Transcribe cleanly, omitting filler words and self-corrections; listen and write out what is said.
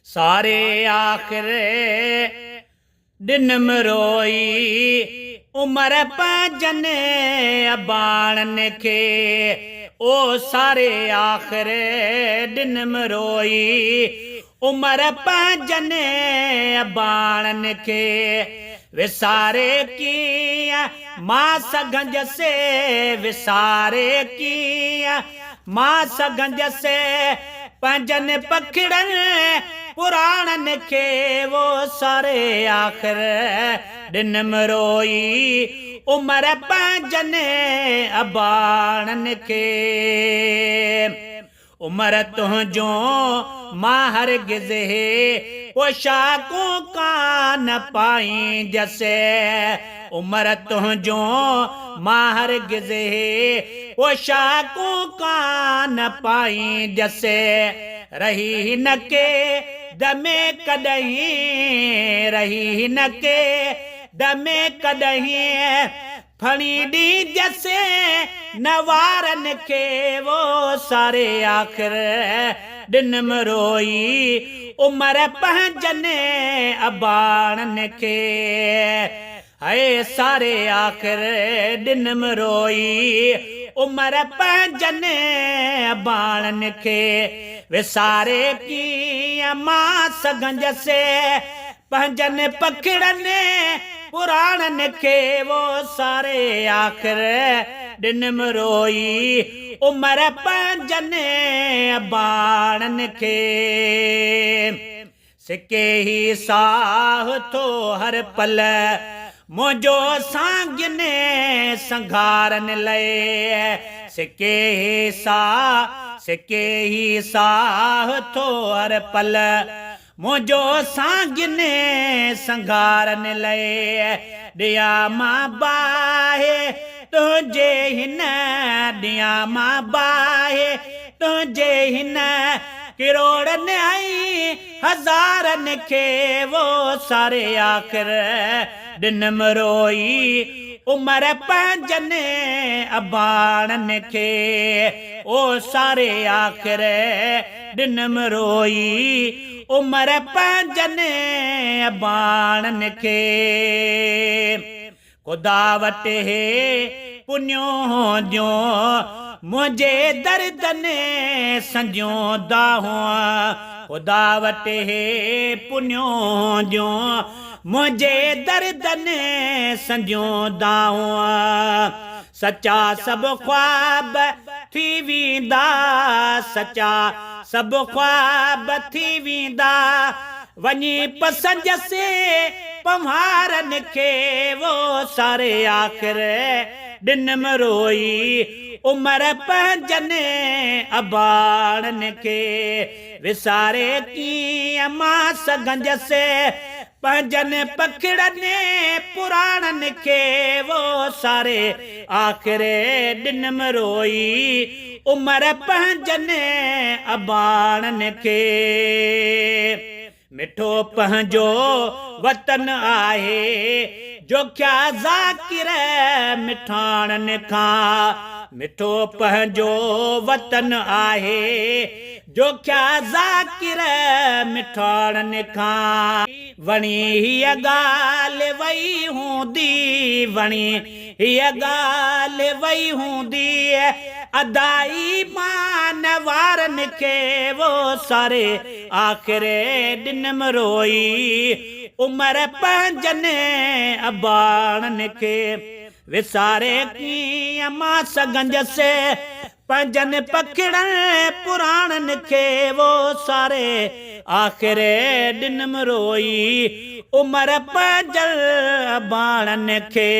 सारे आखिर दिन मरोई उमर पंजन अबाणन के ओ सारे आखिर दिन मरोई उमर पंजन अबाणन के विसारे किया मां सगंज से विसारे किया मां सगंज से पंजन पखड़न पुराणन के वो सारे आखिर दिन मरोई उमर पंजन अबाणन के उमर तुझो माहर गिज़े पोशाकों का न पाई जैसे उमर तुझो माहर गिज़े पोशाकों का न पाई जैसे रही न के दमे कदहीं रही न के दमे कदहीं फणी डी जैसे नवारन के वो सारे आखिर दिन मरोई उमर पंजन अबाणन के है सारे आखिर दिन मरोई उमर पंजन अबाणन के विसारे की मां सगंज से पंजन पकड़न पुराणन के वो सारे आखिर दिन मरोई उमर पंजन अबाणन के सिके ही साह थो हर पल मुझो सांगिन संघारन लय सिके ही साह थो हर पल मुझो सांगिन संघारन लय दिया मां बाहे तुझे हिन दिया मां बाहे तुझे हिन किरोड़न आई हज़ारन के वो सारे आखिर दिन मरोई उमर पंजन अबाणन के ओ सारे आखिर दिन मरोई उमर पंजन अबाणन के खुदा वट है पुण्यो जो मुझे दर्दन संजो दाहो खुदा वट है पुण्यो जो मुझे दर्दन संजो दाहो सच्चा सब ख्वाब थी वींदा सच्चा सब ख्वाब थी वींदा वनी पसंद से पम्हारन के वो सारे आखिर दिन मरोई उमर पंजन अबाणन के विसारे की मां सगंज से पंजन पकड़न पुराणन के वो सारे आखिर दिन मरोई उमर पंजन अबाणन के मिठो पंहिंजो वतन आहे जो क्या ज़ाकिर मिठाणन खां मिठो पंहिंजो वतन आहे जो क्या ज़ाकिर मिठाणन खां वणी हीअ ॻाल्हि वई हूंदी वणी हीअ ॻाल्हि वई हूंदी अदाई मान वारन के वो सारे आखिर दिन मरोई उमर पंजन अबाणन के विसारे की मां सगंज से पंजन पकड़न पुराणन के वो सारे आखिर दिन मरोई उमर पंजन अबाणन के।